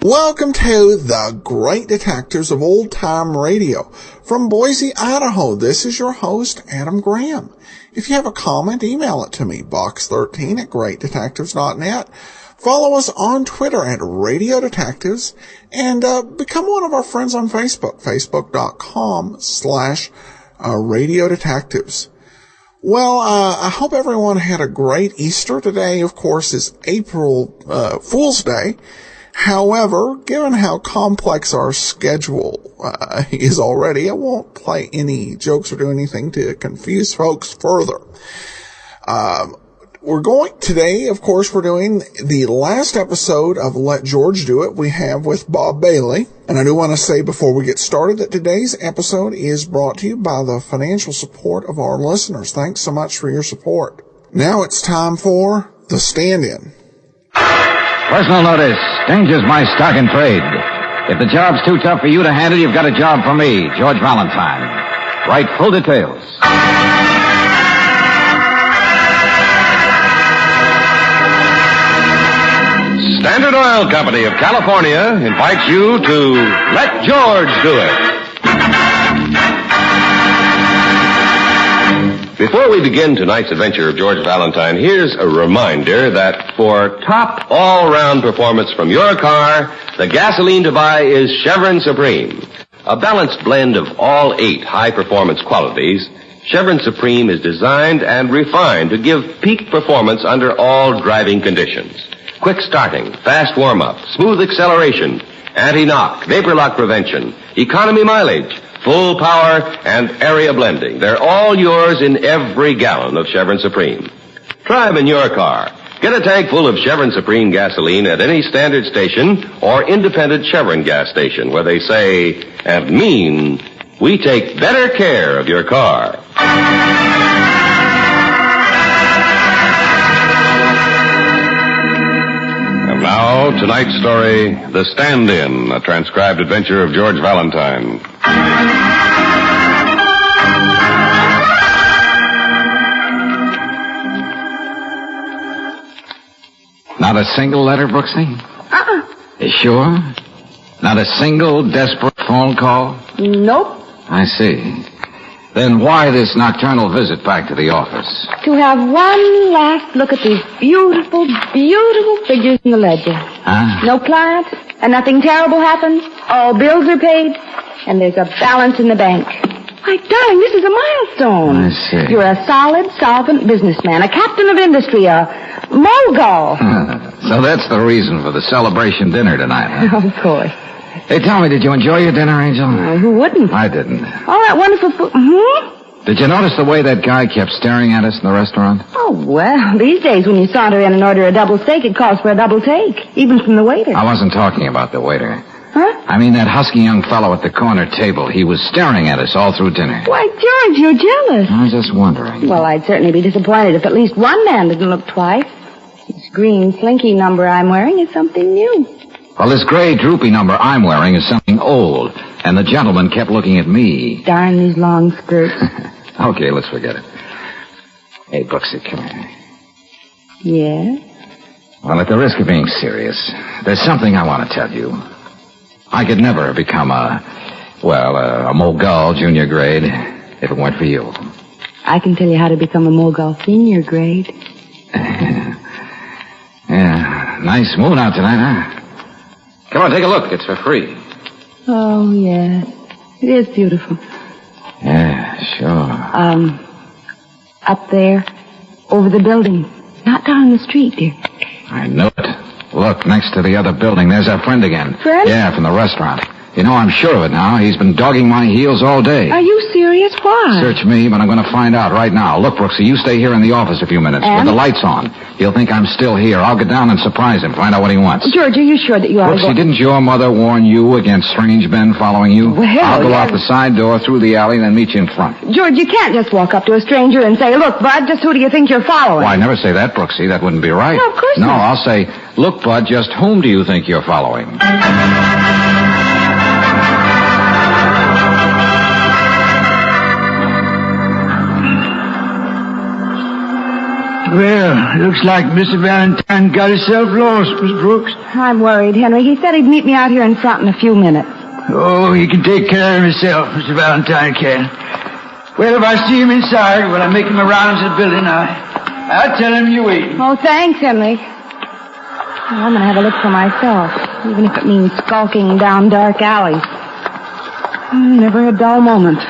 Welcome to the Great Detectives of Old Time Radio. From Boise, Idaho, this is your host, Adam Graham. If you have a comment, email it to me, box13@greatdetectives.net. Follow us on Twitter at Radio Detectives, and become one of our friends on Facebook, facebook.com/Radio Detectives. Well, I hope everyone had a great Easter. Today, of course, is April Fool's Day. However, given how complex our schedule is already, I won't play any jokes or do anything to confuse folks further. Today, of course, we're doing the last episode of Let George Do It we have with Bob Bailey. And I do want to say before we get started that today's episode is brought to you by the financial support of our listeners. Thanks so much for your support. Now it's time for The Stand-In. Personal notice. Danger's my stock in trade. If the job's too tough for you to handle, you've got a job for me, George Valentine. Write full details. Standard Oil Company of California invites you to Let George Do It. Before we begin tonight's adventure of George Valentine, here's a reminder that for top all-round performance from your car, the gasoline to buy is Chevron Supreme. A balanced blend of all 8 high-performance qualities, Chevron Supreme is designed and refined to give peak performance under all driving conditions. Quick starting, fast warm-up, smooth acceleration, anti-knock, vapor lock prevention, economy mileage, full power, and area blending. They're all yours in every gallon of Chevron Supreme. Try them in your car. Get a tank full of Chevron Supreme gasoline at any standard station or independent Chevron gas station where they say and mean, we take better care of your car. And now, tonight's story, The Stand-In, a transcribed adventure of George Valentine. Not a single letter, Brooksy? You sure? Not a single desperate phone call? Nope. I see. Then why this nocturnal visit back to the office? To have one last look at these beautiful, beautiful figures in the ledger. Huh? No clients, and nothing terrible happens. All bills are paid, and there's a balance in the bank. Why, darling, this is a milestone. I see. You're a solid, solvent businessman, a captain of industry, a mogul. So that's the reason for the celebration dinner tonight, huh? Of course. Hey, tell me, did you enjoy your dinner, Angel? Who wouldn't? I didn't. All that wonderful food. Did you notice the way that guy kept staring at us in the restaurant? Oh, well, these days when you saunter in and order a double steak, it calls for a double take, even from the waiter. I wasn't talking about the waiter. Huh? I mean that husky young fellow at the corner table. He was staring at us all through dinner. Why, George, you're jealous. I was just wondering. Well, I'd certainly be disappointed if at least one man didn't look twice. This green slinky number I'm wearing is something new. Well, this gray droopy number I'm wearing is something old, and the gentleman kept looking at me. Darn these long skirts. Okay, let's forget it. Hey, Brooksy, come here. Yes? Well, at the risk of being serious, there's something I want to tell you. I could never become a Mogul junior grade if it weren't for you. I can tell you how to become a Mogul senior grade. Yeah, nice moon out tonight, huh? Come on, take a look. It's for free. Oh, yes. It is beautiful. Yeah, sure. Up there, over the building. Not down the street, dear. I know it. Look, next to the other building, there's our friend again. Friend? Yeah, from the restaurant. You know, I'm sure of it now. He's been dogging my heels all day. Are you serious? Why? Search me, but I'm going to find out right now. Look, Brooksy, you stay here in the office a few minutes with the lights on. He'll think I'm still here. I'll get down and surprise him, find out what he wants. George, are you sure that you are... Brooksy, didn't your mother warn you against strange men following you? Well, I'll go out the side door, through the alley, and then meet you in front. George, you can't just walk up to a stranger and say, look, Bud, just who do you think you're following? Well, I never say that, Brooksy. That wouldn't be right. No, of course not. No, not. I'll say, look, Bud, just whom do you think you're following? Well, looks like Mr. Valentine got himself lost, Miss Brooks. I'm worried, Henry. He said he'd meet me out here in front in a few minutes. Oh, he can take care of himself, Mr. Valentine can. Well, if I see him inside, when I make him around to the building, I'll tell him you're waiting. Oh, thanks, Henry. Well, I'm going to have a look for myself, even if it means skulking down dark alleys. Never a dull moment.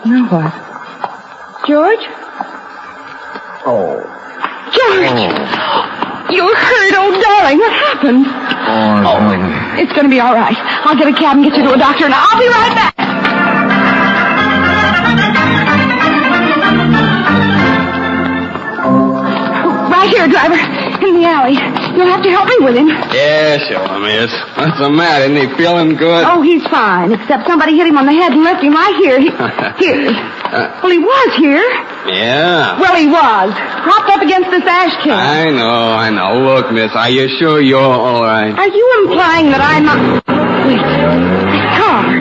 Now what? George? Oh. George! You're hurt, oh, darling. What happened? Oh, It's going to be all right. I'll get a cab and get you to a doctor, and I'll be right back. Right here, driver. In the alley. You'll have to help me with him. Yeah, sure, miss. What's the matter? Isn't he feeling good? Oh, he's fine, except somebody hit him on the head and left him right here. Here. Well, he was here. Yeah. Well, he was. Propped up against this ash can. I know. Look, miss, are you sure you're all right? Are you implying that I'm not... Wait. That car.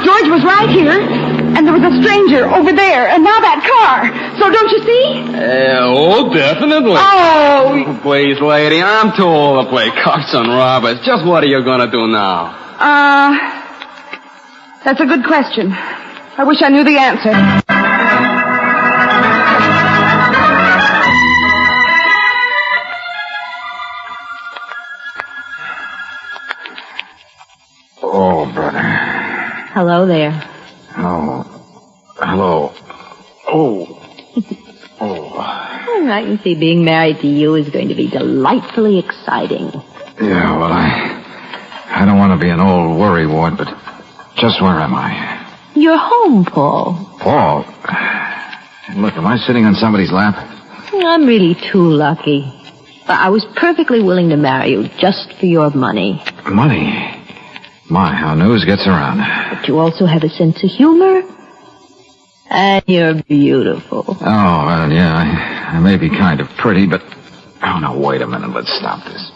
George was right here, and there was a stranger over there, and now that car. So don't you see? Oh, definitely. Oh. Please, lady, I'm too old to play cops and robbers. Just what are you going to do now? That's a good question. I wish I knew the answer. Oh, brother. Hello there. Oh. Hello. Oh. Oh. I can see being married to you is going to be delightfully exciting. Yeah, well, I don't want to be an old worrywart, but just where am I? You're home, Paul. Paul? Look, am I sitting on somebody's lap? I'm really too lucky. I was perfectly willing to marry you just for your money. Money? My, how news gets around. But you also have a sense of humor. And you're beautiful. Oh, well, yeah, I may be kind of pretty, but... Oh, no, wait a minute. Let's stop this.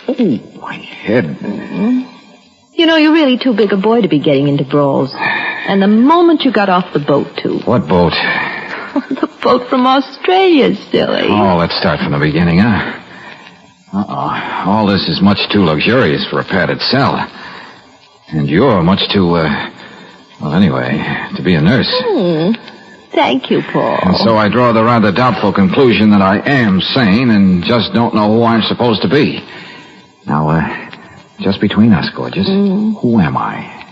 Oh, my head. You know, you're really too big a boy to be getting into brawls. And the moment you got off the boat, too. What boat? The boat from Australia, silly. Oh, let's start from the beginning, huh? Uh-oh. All this is much too luxurious for a padded cell. And you're much too, well, anyway, to be a nurse. Thank you, Paul. And so I draw the rather doubtful conclusion that I am sane and just don't know who I'm supposed to be. Now, just between us, gorgeous, who am I?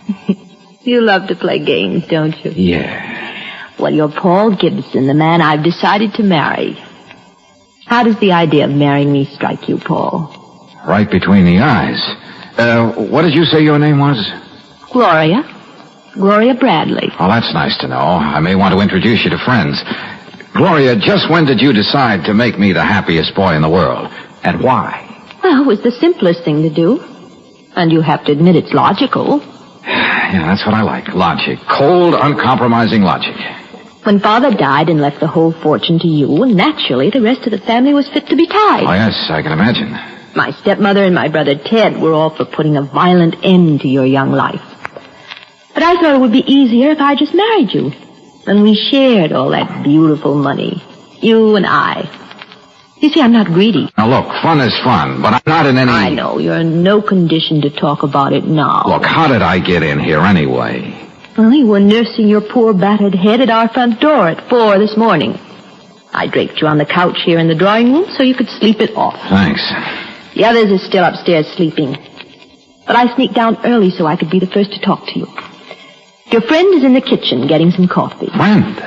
You love to play games, don't you? Yeah. Well, you're Paul Gibson, the man I've decided to marry. How does the idea of marrying me strike you, Paul? Right between the eyes. What did you say your name was? Gloria. Gloria Bradley. Oh, that's nice to know. I may want to introduce you to friends. Gloria, just when did you decide to make me the happiest boy in the world? And why? Well, it was the simplest thing to do. And you have to admit it's logical. Yeah, that's what I like. Logic. Cold, uncompromising logic. When Father died and left the whole fortune to you, naturally the rest of the family was fit to be tied. Oh, yes, I can imagine. My stepmother and my brother Ted were all for putting a violent end to your young life. But I thought it would be easier if I just married you. And we shared all that beautiful money. You and I. You see, I'm not greedy. Now, look, fun is fun, but I'm not in any... I know. You're in no condition to talk about it now. Look, how did I get in here anyway? Well, you were nursing your poor battered head at our front door at 4 this morning. I draped you on the couch here in the drawing room so you could sleep it off. Thanks. The others are still upstairs sleeping. But I sneaked down early so I could be the first to talk to you. Your friend is in the kitchen getting some coffee. Friend?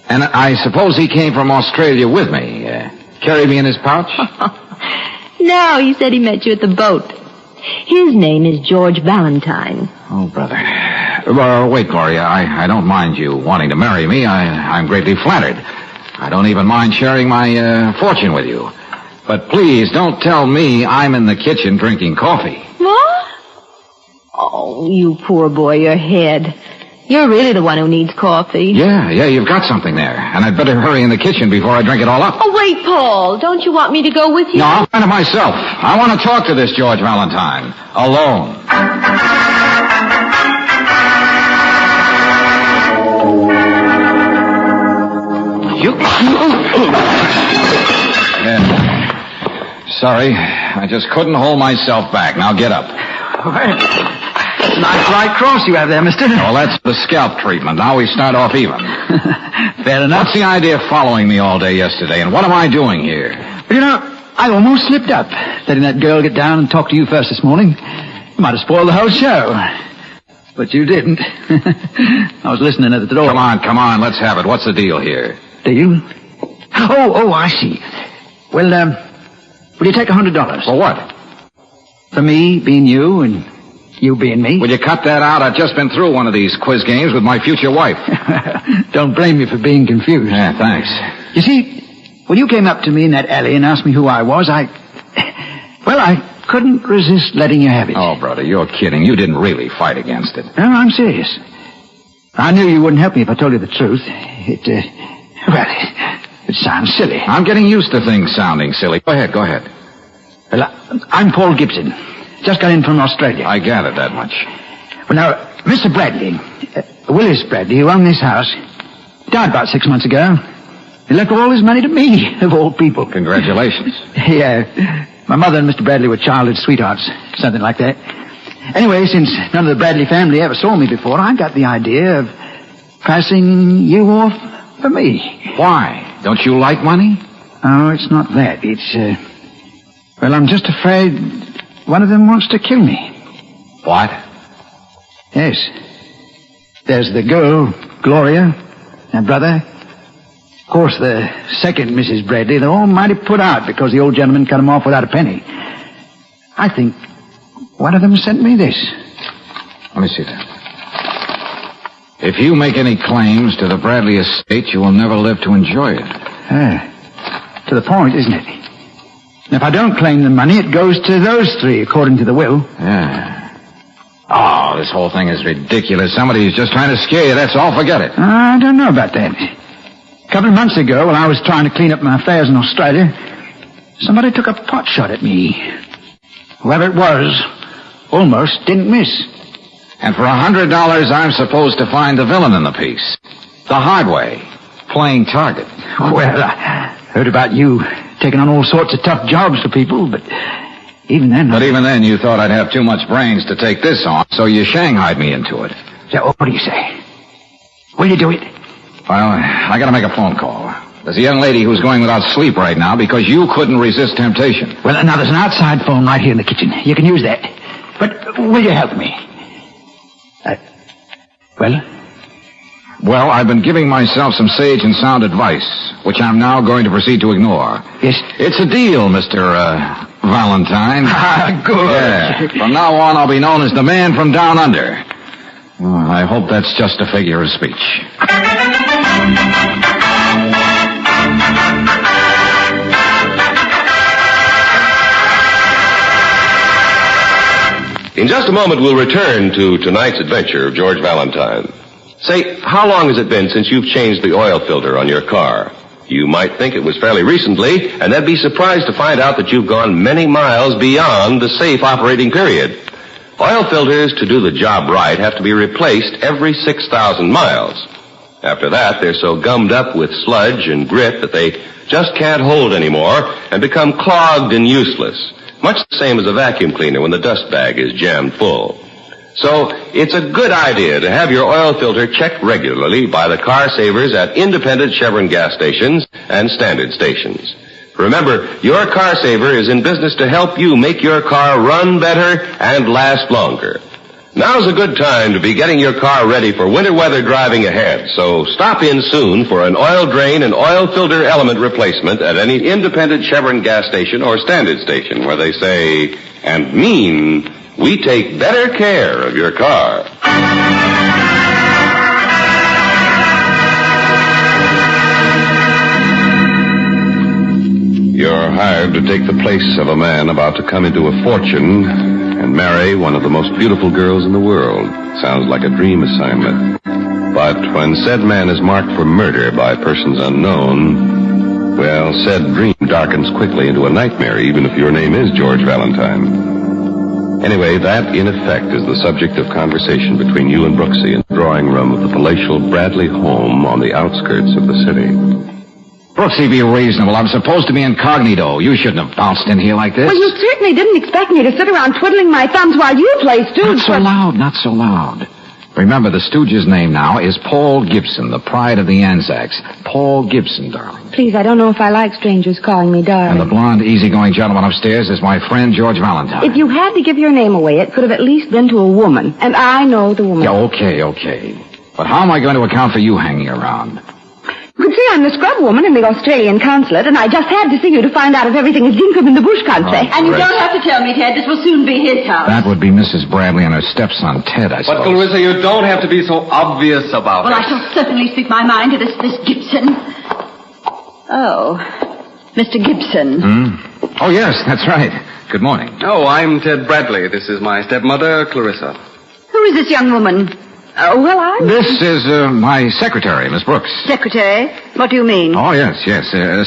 And I suppose he came from Australia with me. Carried me in his pouch? No, he said he met you at the boat. His name is George Valentine. Oh, brother. Well, wait, Gloria. I don't mind you wanting to marry me. I'm greatly flattered. I don't even mind sharing my fortune with you. But please don't tell me I'm in the kitchen drinking coffee. What? Oh, you poor boy, your head. You're really the one who needs coffee. Yeah, you've got something there. And I'd better hurry in the kitchen before I drink it all up. Oh, wait, Paul. Don't you want me to go with you? No, I'll find it myself. I want to talk to this George Valentine. Alone. Sorry, I just couldn't hold myself back. Now get up. Nice light cross you have there, mister. Well, that's the scalp treatment. Now we start off even. Fair enough. What's the idea of following me all day yesterday, and what am I doing here? But you know, I almost slipped up, letting that girl get down and talk to you first this morning. You might have spoiled the whole show. But you didn't. I was listening at the door. Come on, let's have it. What's the deal here? Deal? Oh, I see. Well, will you take $100? For what? For me being you and you being me. Will you cut that out? I've just been through one of these quiz games with my future wife. Don't blame me for being confused. Yeah, thanks. You see, when you came up to me in that alley and asked me who I was, I couldn't resist letting you have it. Oh, brother, you're kidding. You didn't really fight against it. No, I'm serious. I knew you wouldn't help me if I told you the truth. It sounds silly. I'm getting used to things sounding silly. Go ahead. Well, I'm Paul Gibson. Just got in from Australia. I gathered that much. Well, now, Mr. Bradley, Willis Bradley, who owned this house, died about 6 months ago. He left all his money to me, of all people. Congratulations. Yeah. My mother and Mr. Bradley were childhood sweethearts, something like that. Anyway, since none of the Bradley family ever saw me before, I got the idea of passing you off for me. Why? Don't you like money? Oh, it's not that. It's, well, I'm just afraid one of them wants to kill me. What? Yes. There's the girl, Gloria, her brother. Of course, the second Mrs. Bradley, they're all mighty put out because the old gentleman cut them off without a penny. I think one of them sent me this. Let me see that. If you make any claims to the Bradley estate, you will never live to enjoy it. To the point, isn't it? And if I don't claim the money, it goes to those three, according to the will. Yeah. Oh, this whole thing is ridiculous. Somebody's just trying to scare you, that's all. Forget it. I don't know about that. A couple of months ago, while I was trying to clean up my affairs in Australia, somebody took a pot shot at me. Whoever it was, almost didn't miss. And for $100, I'm supposed to find the villain in the piece. The hard way. Playing target. Well, I heard about you taking on all sorts of tough jobs for people, but even then... But even then, you thought I'd have too much brains to take this on, so you shanghaied me into it. So, what do you say? Will you do it? Well, I gotta make a phone call. There's a young lady who's going without sleep right now because you couldn't resist temptation. Well, now, there's an outside phone right here in the kitchen. You can use that. But will you help me? Well, I've been giving myself some sage and sound advice, which I'm now going to proceed to ignore. Yes? It's a deal, Mr. Valentine. Good. Yeah. From now on, I'll be known as the man from down under. Well, I hope that's just a figure of speech. In just a moment, we'll return to tonight's adventure of George Valentine. Say, how long has it been since you've changed the oil filter on your car? You might think it was fairly recently, and then be surprised to find out that you've gone many miles beyond the safe operating period. Oil filters, to do the job right, have to be replaced every 6,000 miles. After that, they're so gummed up with sludge and grit that they just can't hold anymore and become clogged and useless. Much the same as a vacuum cleaner when the dust bag is jammed full. So, it's a good idea to have your oil filter checked regularly by the car savers at independent Chevron gas stations and standard stations. Remember, your car saver is in business to help you make your car run better and last longer. Now's a good time to be getting your car ready for winter weather driving ahead, so stop in soon for an oil drain and oil filter element replacement at any independent Chevron gas station or standard station where they say and mean we take better care of your car. You're hired to take the place of a man about to come into a fortune and marry one of the most beautiful girls in the world. Sounds like a dream assignment. But when said man is marked for murder by persons unknown, well, said dream darkens quickly into a nightmare, even if your name is George Valentine. Anyway, that, in effect, is the subject of conversation between you and Brooksy in the drawing room of the palatial Bradley home on the outskirts of the city. Brooksy, be reasonable. I'm supposed to be incognito. You shouldn't have bounced in here like this. Well, you certainly didn't expect me to sit around twiddling my thumbs while you play Stooge. Not so loud. Remember, the Stooge's name now is Paul Gibson, the pride of the Anzacs. Paul Gibson, darling. Please, I don't know if I like strangers calling me darling. And the blonde, easygoing gentleman upstairs is my friend George Valentine. If you had to give your name away, it could have at least been to a woman. And I know the woman. Yeah, okay. But how am I going to account for you hanging around? You can see I'm the scrub woman in the Australian consulate, and I just had to see you to find out if everything is dinkum in the bush country. Oh, and you don't have to tell me, Ted. This will soon be his house. That would be Mrs. Bradley and her stepson, Ted, I suppose. But, Clarissa, you don't have to be so obvious about Well, it. I shall certainly speak my mind to this Gibson. Oh, Mr. Gibson. Oh, yes, that's right. Good morning. Oh, I'm Ted Bradley. This is my stepmother, Clarissa. Who is this young woman? This is my secretary, Miss Brooks. Secretary? What do you mean? Oh, yes.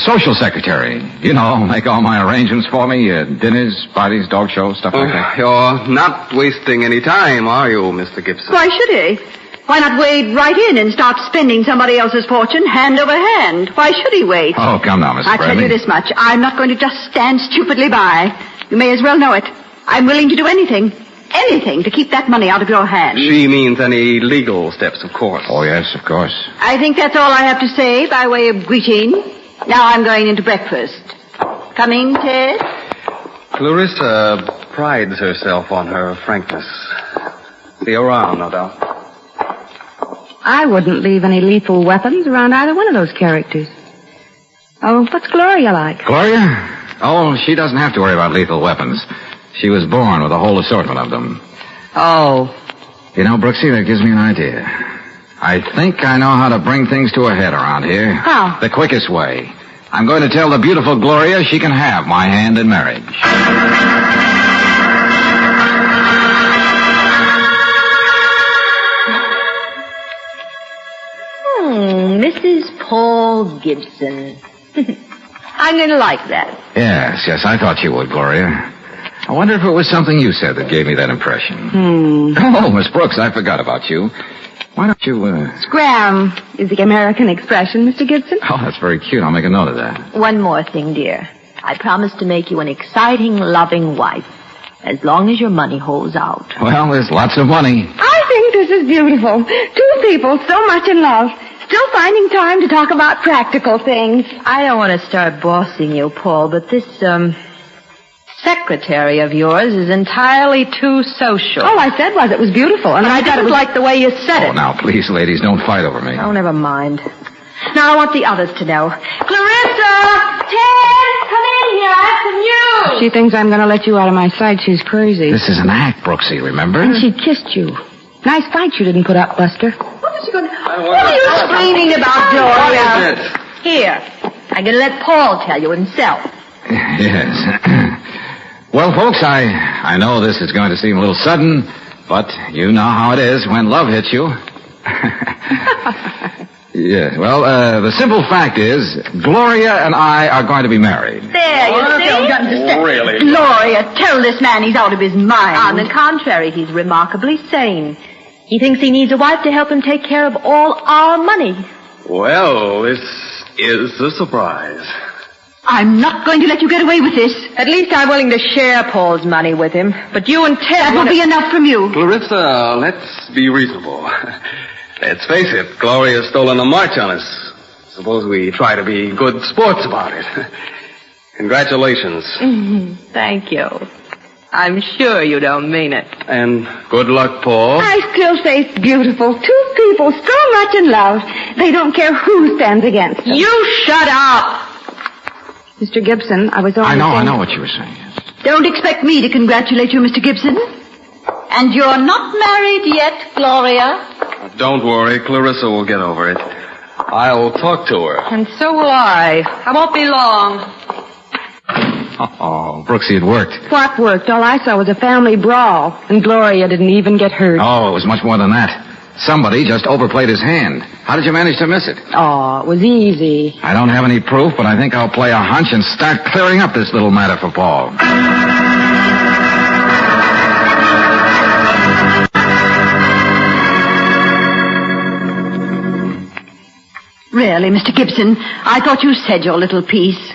Social secretary. You know, make all my arrangements for me. Dinners, parties, dog shows, stuff like that. You're not wasting any time, are you, Mr. Gibson? Why should he? Why not wade right in and start spending somebody else's fortune hand over hand? Why should he wait? Oh, come now, Miss Bradley. I tell you this much. I'm not going to just stand stupidly by. You may as well know it. I'm willing to do anything to keep that money out of your hands. She means any legal steps, of course. Oh, yes, of course. I think that's all I have to say by way of greeting. Now I'm going into breakfast. Coming, Ted? Clarissa prides herself on her frankness. See you around, no doubt. I wouldn't leave any lethal weapons around either one of those characters. Oh, what's Gloria like? Gloria? Oh, she doesn't have to worry about lethal weapons. She was born with a whole assortment of them. Oh. You know, Brooksy, that gives me an idea. I think I know how to bring things to a head around here. How? The quickest way. I'm going to tell the beautiful Gloria she can have my hand in marriage. Mrs. Paul Gibson. I'm going to like that. Yes, I thought you would, Gloria. I wonder if it was something you said that gave me that impression. Oh, Miss Brooks, I forgot about you. Why don't you, Scram is the American expression, Mr. Gibson. Oh, that's very cute. I'll make a note of that. One more thing, dear. I promise to make you an exciting, loving wife, as long as your money holds out. Well, there's lots of money. I think this is beautiful. Two people so much in love, still finding time to talk about practical things. I don't want to start bossing you, Paul, but this, secretary of yours is entirely too social. All I said was it was beautiful, and I didn't like the way you said it. Oh, now, please, ladies, don't fight over me. Oh, never mind. Now I want the others to know. Clarissa! Ted! Come in here. I have some news. If she thinks I'm going to let you out of my sight, she's crazy. This is an act, Brooksy, remember? And she kissed you. Nice fight you didn't put up, Buster. What is she going to... What are you screaming about, Gloria? What is it? Here. I'm going to let Paul tell you himself. Yes. Well, folks, I know this is going to seem a little sudden, but you know how it is when love hits you. Yeah, well, the simple fact is, Gloria and I are going to be married. There, you see? Really? Gloria, tell this man he's out of his mind. On the contrary, he's remarkably sane. He thinks he needs a wife to help him take care of all our money. Well, this is a surprise. I'm not going to let you get away with this. At least I'm willing to share Paul's money with him. But you and Ted... That will be enough from you. Clarissa, let's be reasonable. Let's face it, Gloria's stolen a march on us. Suppose we try to be good sports about it. Congratulations. Thank you. I'm sure you don't mean it. And good luck, Paul. I still say it's beautiful. Two people so much in love, they don't care who stands against them. You shut up! Mr. Gibson, I was only I saying... know what you were saying. Yes. Don't expect me to congratulate you, Mr. Gibson. And you're not married yet, Gloria. Don't worry, Clarissa will get over it. I'll talk to her. And so will I. I won't be long. Oh, Brooksy, it worked. What worked? All I saw was a family brawl, and Gloria didn't even get hurt. Oh, it was much more than that. Somebody just overplayed his hand. How did you manage to miss it? Oh, it was easy. I don't have any proof, but I think I'll play a hunch and start clearing up this little matter for Paul. Really, Mr. Gibson, I thought you said your little piece.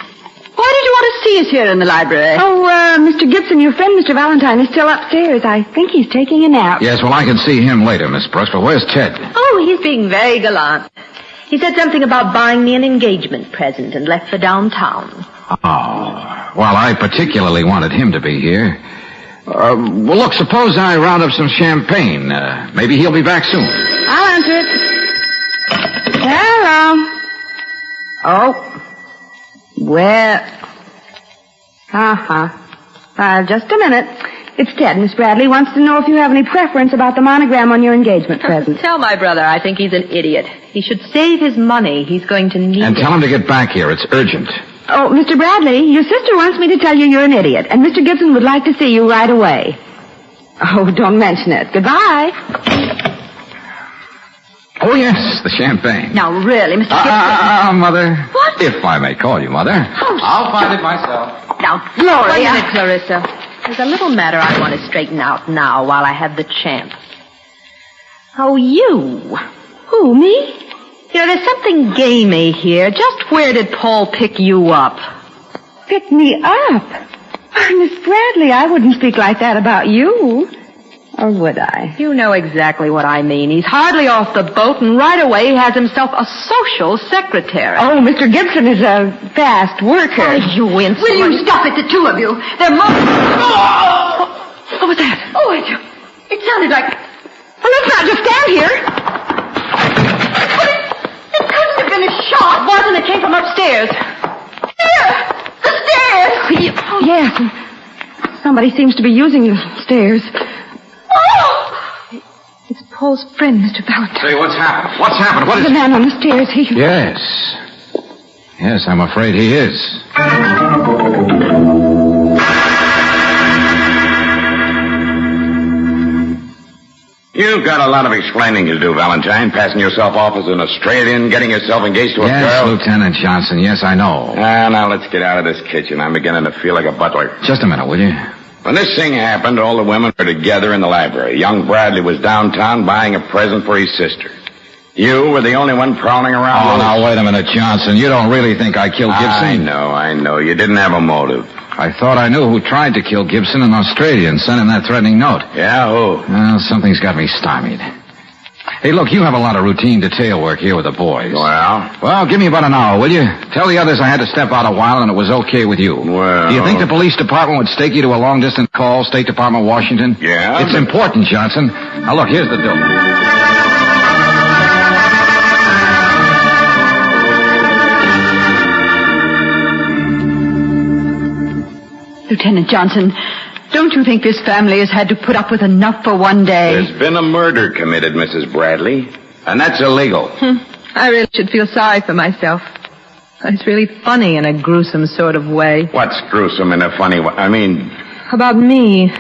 Why did you want to see us here in the library? Oh, Mr. Gibson, your friend, Mr. Valentine, is still upstairs. I think he's taking a nap. Yes, well, I can see him later, Miss Brooks, but where's Ted? Oh, he's being very gallant. He said something about buying me an engagement present and left for downtown. Oh, well, I particularly wanted him to be here. Well, look, suppose I round up some champagne. Maybe he'll be back soon. I'll answer it. Hello. Oh. Well. Just a minute. It's Ted. Miss Bradley wants to know if you have any preference about the monogram on your engagement present. Tell my brother I think he's an idiot. He should save his money. He's going to need And it. tell him to get back here. It's urgent. Oh, Mr. Bradley, your sister wants me to tell you you're an idiot, and Mr. Gibson would like to see you right away. Oh, don't mention it. Goodbye. Oh, yes, the champagne. Now, really, Mr. Gibson. Mother. What? If I may call you Mother. I'll find it myself. Now, Wait a Gloria. minute, Clarissa. There's a little matter I want to straighten out now while I have the chance. Oh, you. Who, me? You know, there's something gamey here. Just where did Paul pick you up? Pick me up? Miss Bradley, I wouldn't speak like that about you. Or would I? You know exactly what I mean. He's hardly off the boat, and right away he has himself a social secretary. Oh, Mr. Gibson is a fast worker. Oh, you insolent. Will you stop it, the two of you? They're What was that? Oh, it sounded like... Well, let's not just stand here. It couldn't have been a shot. It wasn't. It came from upstairs. Here! The stairs! Yes. Somebody seems to be using the stairs. Oh! It's Paul's friend, Mr. Valentine. Say, what's happened? What's happened? What is The it? man on the stairs, he... Yes. Yes, I'm afraid he is. You've got a lot of explaining to do, Valentine. Passing yourself off as an Australian, getting yourself engaged to a Yes, girl. Lieutenant Johnson. Yes, I know. Now let's get out of this kitchen. I'm beginning to feel like a butler. Just a minute, will you? When this thing happened, all the women were together in the library. Young Bradley was downtown buying a present for his sister. You were the only one prowling around. Oh, now, wait a minute, Johnson. You don't really think I killed Gibson? I know. You didn't have a motive. I thought I knew who tried to kill Gibson in Australia and sent him that threatening note. Yeah, who? Well, something's got me stymied. Hey, look, you have a lot of routine detail work here with the boys. Well, give me about an hour, will you? Tell the others I had to step out a while and it was okay with you. Well... Do you think the police department would stake you to a long-distance call, State Department, Washington? Yeah? It's important, Johnson. Now, look, here's the dope. Lieutenant Johnson, don't you think this family has had to put up with enough for one day? There's been a murder committed, Mrs. Bradley. And that's illegal. I really should feel sorry for myself. It's really funny in a gruesome sort of way. What's gruesome in a funny way? I mean... About me,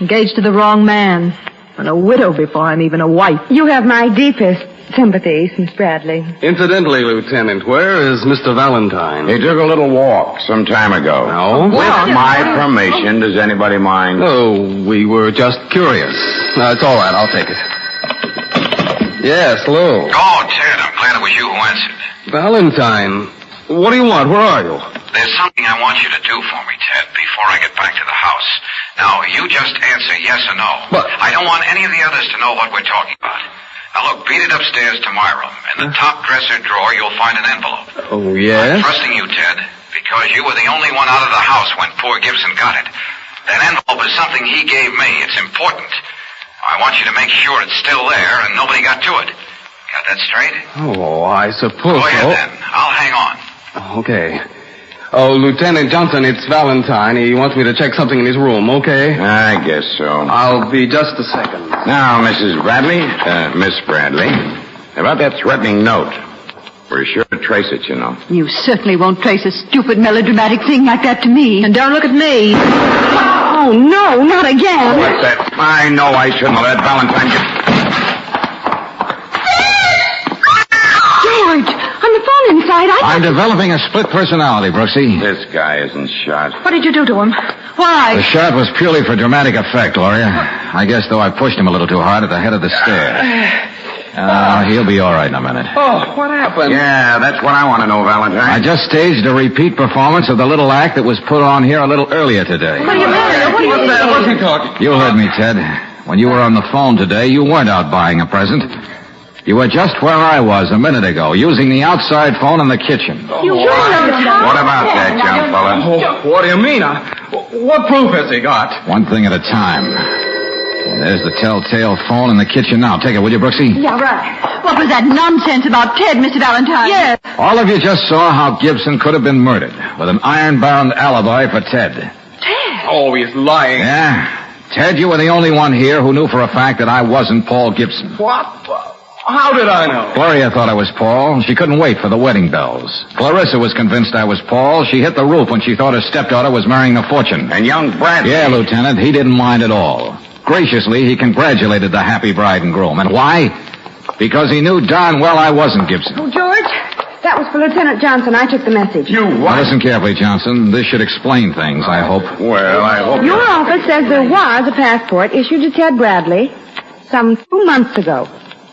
engaged to the wrong man, and a widow before I'm even a wife. You have my deepest sympathies, Miss Bradley. Incidentally, Lieutenant, where is Mr. Valentine? He took a little walk some time ago. No? With my permission, does anybody mind? Oh, we were just curious. No, it's all right. I'll take it. Yes, hello. Oh, Ted, I'm glad it was you who answered. Valentine. What do you want? Where are you? There's something I want you to do for me, Ted, before I get back to the house. Now, you just answer yes or no. But... I don't want any of the others to know what we're talking about. Now, look, beat it upstairs to my room. In the top dresser drawer, you'll find an envelope. Oh, yes? I'm trusting you, Ted, because you were the only one out of the house when poor Gibson got it. That envelope is something he gave me. It's important. I want you to make sure it's still there and nobody got to it. Got that straight? Oh, I suppose Go ahead, so. then. I'll hang on. Okay. Oh, Lieutenant Johnson, it's Valentine. He wants me to check something in his room, okay? I guess so. I'll be just a second. Now, Mrs. Bradley, Miss Bradley, about that threatening note. We're sure to trace it, you know. You certainly won't trace a stupid melodramatic thing like that to me. And don't look at me. Oh, no, not again. What's that? I know I shouldn't let Valentine get... George, on the phone inside, I'm developing a split personality, Brooksy. This guy isn't shot. What did you do to him? Why? The shot was purely for dramatic effect, Gloria. I guess, though, I pushed him a little too hard at the head of the stairs. He'll be all right in a minute. Oh, what happened? Yeah, that's what I want to know, Valentine. I just staged a repeat performance of the little act that was put on here a little earlier today. What do you mean? What do you What's that? What's he talking? You heard me, Ted. When you were on the phone today, you weren't out buying a present. You were just where I was a minute ago, using the outside phone in the kitchen. You What about that, young fella? Oh, what do you mean? What proof has he got? One thing at a time. There's the telltale phone in the kitchen now. Take it, will you, Brooksy? Yeah, right. What was that nonsense about Ted, Mr. Valentine? Yes. All of you just saw how Gibson could have been murdered with an iron-bound alibi for Ted. Ted? Oh, he's lying. Yeah? Ted, you were the only one here who knew for a fact that I wasn't Paul Gibson. What? How did I know? Gloria thought I was Paul. She couldn't wait for the wedding bells. Clarissa was convinced I was Paul. She hit the roof when she thought her stepdaughter was marrying the fortune. And young Bradley. Yeah, Lieutenant, he didn't mind at all. Graciously, he congratulated the happy bride and groom. And why? Because he knew darn well I wasn't Gibson. Oh, George, that was for Lieutenant Johnson. I took the message. You Now, what? listen carefully, Johnson. This should explain things, I hope. Well, I hope Your office says there was a passport issued to Ted Bradley some 2 months ago.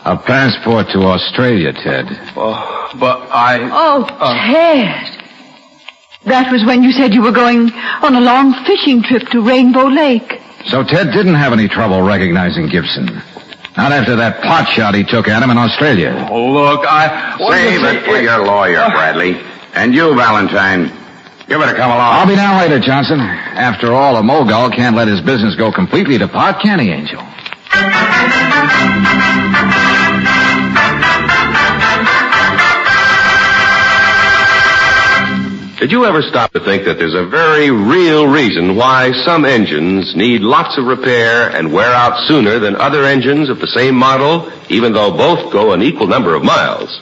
A passport to Australia, Ted. Oh, but I... Oh, Ted. That was when you said you were going on a long fishing trip to Rainbow Lake. So Ted didn't have any trouble recognizing Gibson. Not after that pot shot he took at him in Australia. Oh, look, I... Save it for your lawyer, Bradley. And you, Valentine. You better come along. I'll be down later, Johnson. After all, a mogul can't let his business go completely to pot, can he, Angel? Did you ever stop to think that there's a very real reason why some engines need lots of repair and wear out sooner than other engines of the same model, even though both go an equal number of miles?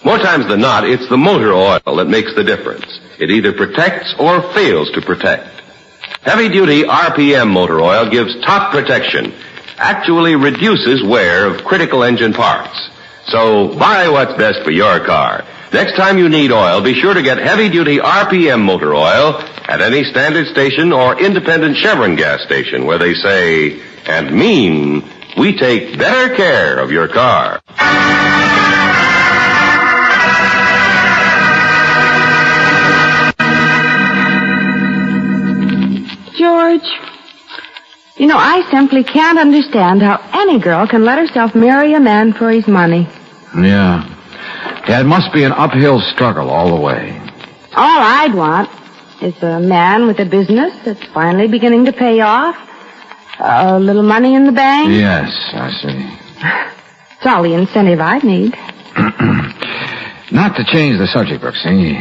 More times than not, it's the motor oil that makes the difference. It either protects or fails to protect. Heavy-duty RPM motor oil gives top protection, actually reduces wear of critical engine parts. So buy what's best for your car. Next time you need oil, be sure to get heavy-duty RPM motor oil at any standard station or independent Chevron gas station where they say and mean, we take better care of your car. George, you know, I simply can't understand how any girl can let herself marry a man for his money. Yeah. Yeah, it must be an uphill struggle all the way. All I'd want is a man with a business that's finally beginning to pay off, a little money in the bank. Yes, I see. It's all the incentive I'd need. Not to change the subject, Brooksy.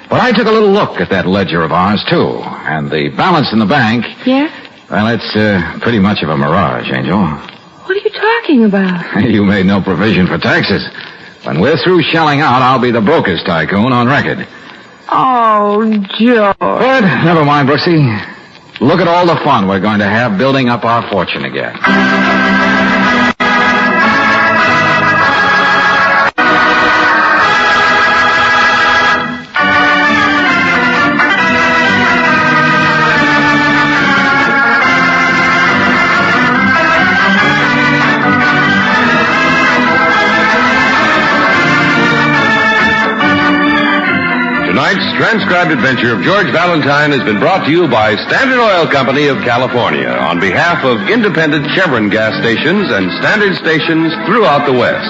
But I took a little look at that ledger of ours, too. And the balance in the bank... Yeah? Well, it's pretty much of a mirage, Angel. What are you talking about? You made no provision for taxes. When we're through shelling out, I'll be the broker's tycoon on record. Oh, George. But never mind, Brooksy. Look at all the fun we're going to have building up our fortune again. Tonight's transcribed adventure of George Valentine has been brought to you by Standard Oil Company of California on behalf of independent Chevron gas stations and standard stations throughout the West.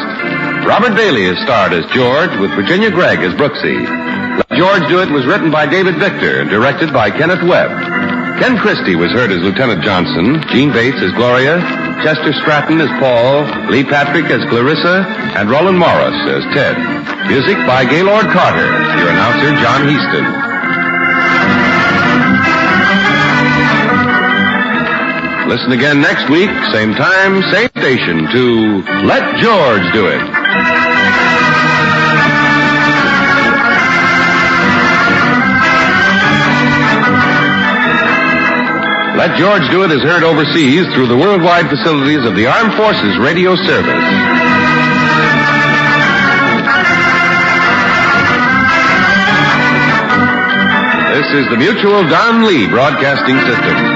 Robert Bailey is starred as George with Virginia Gregg as Brooksy. Let George Do It was written by David Victor and directed by Kenneth Webb. Ken Christie was heard as Lieutenant Johnson, Gene Bates as Gloria, Chester Stratton as Paul, Lee Patrick as Clarissa, and Roland Morris as Ted. Music by Gaylord Carter. Your announcer, John Heaston. Listen again next week, same time, same station, to Let George Do It. Let George Do It is heard overseas through the worldwide facilities of the Armed Forces Radio Service. This is the Mutual Don Lee Broadcasting System.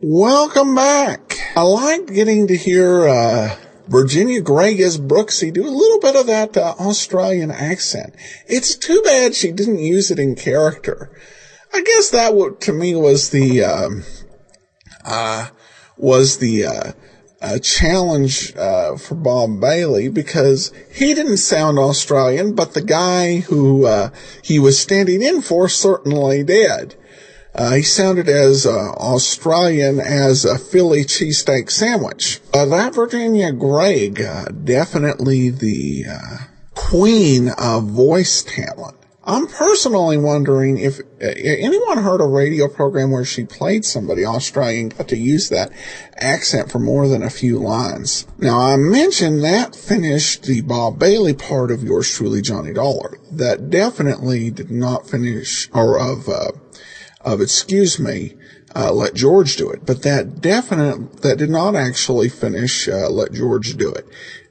Welcome back. I like getting to hear Virginia Gregg as Brooksy do a little bit of that Australian accent. It's too bad she didn't use it in character. I guess that to me was the challenge for Bob Bailey, because he didn't sound Australian, but the guy who he was standing in for certainly did. He sounded as Australian as a Philly cheesesteak sandwich. That Virginia Gregg, definitely the queen of voice talent. I'm personally wondering if anyone heard a radio program where she played somebody Australian, got to use that accent for more than a few lines. Now, I mentioned that finished the Bob Bailey part of Yours Truly, Johnny Dollar. That definitely did not finish, Let George Do It. But that did not actually finish Let George Do It.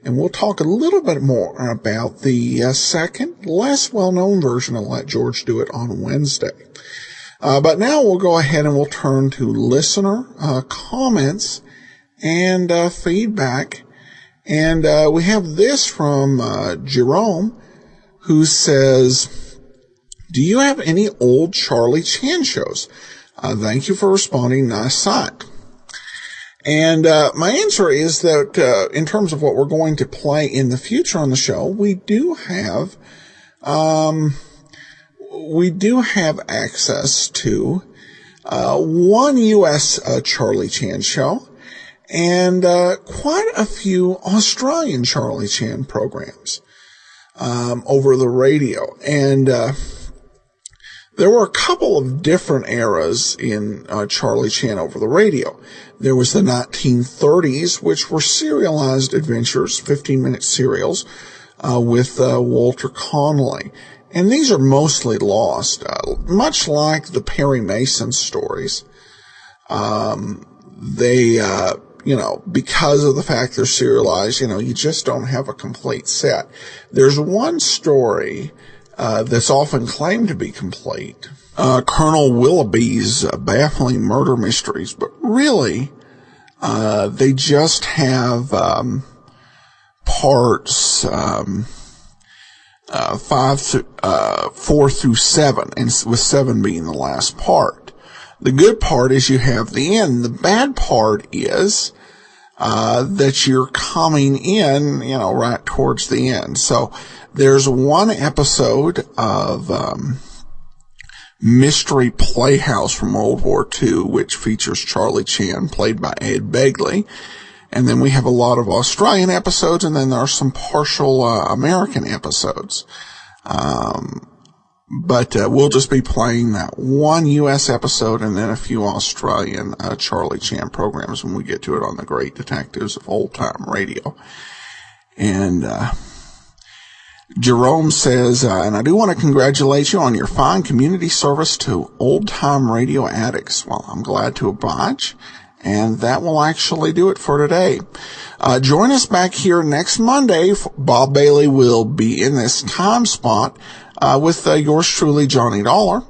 And we'll talk a little bit more about the second, less well-known version of Let George Do It on Wednesday. But now we'll go ahead and we'll turn to listener comments and feedback. And we have this from Jerome, who says, do you have any old Charlie Chan shows? Thank you for responding. Nice site. And my answer is that in terms of what we're going to play in the future on the show, we do have access to one U.S. Charlie Chan show and quite a few Australian Charlie Chan programs over the radio. And there were a couple of different eras in Charlie Chan over the radio. There was the 1930s, which were serialized adventures, 15-minute serials, with Walter Connolly. And these are mostly lost, much like the Perry Mason stories. Because of the fact they're serialized, you just don't have a complete set. There's one story that's often claimed to be complete, Colonel Willoughby's baffling murder mysteries, but really, they just have parts 4 through 7, and with 7 being the last part. The good part is you have the end. The bad part is that you're coming in, right towards the end. So there's one episode of Mystery Playhouse from World War II, which features Charlie Chan, played by Ed Begley. And then we have a lot of Australian episodes, and then there are some partial American episodes. But we'll just be playing that one U.S. episode and then a few Australian Charlie Chan programs when we get to it on the Great Detectives of Old Time Radio. And Jerome says, and I do want to congratulate you on your fine community service to Old Time Radio addicts. Well, I'm glad to oblige. And that will actually do it for today. Join us back here next Monday. Bob Bailey will be in this time spot with yours truly, Johnny Dollar.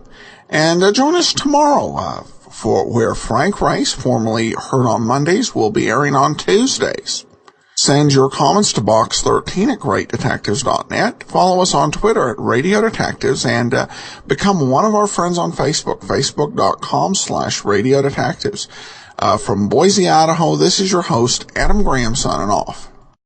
And join us tomorrow for where Frank Race, formerly heard on Mondays, will be airing on Tuesdays. Send your comments to box13 at greatdetectives.net. Follow us on Twitter at Radio Detectives, and become one of our friends on Facebook, facebook.com/Radio Detectives. From Boise, Idaho, this is your host, Adam Graham, signing off.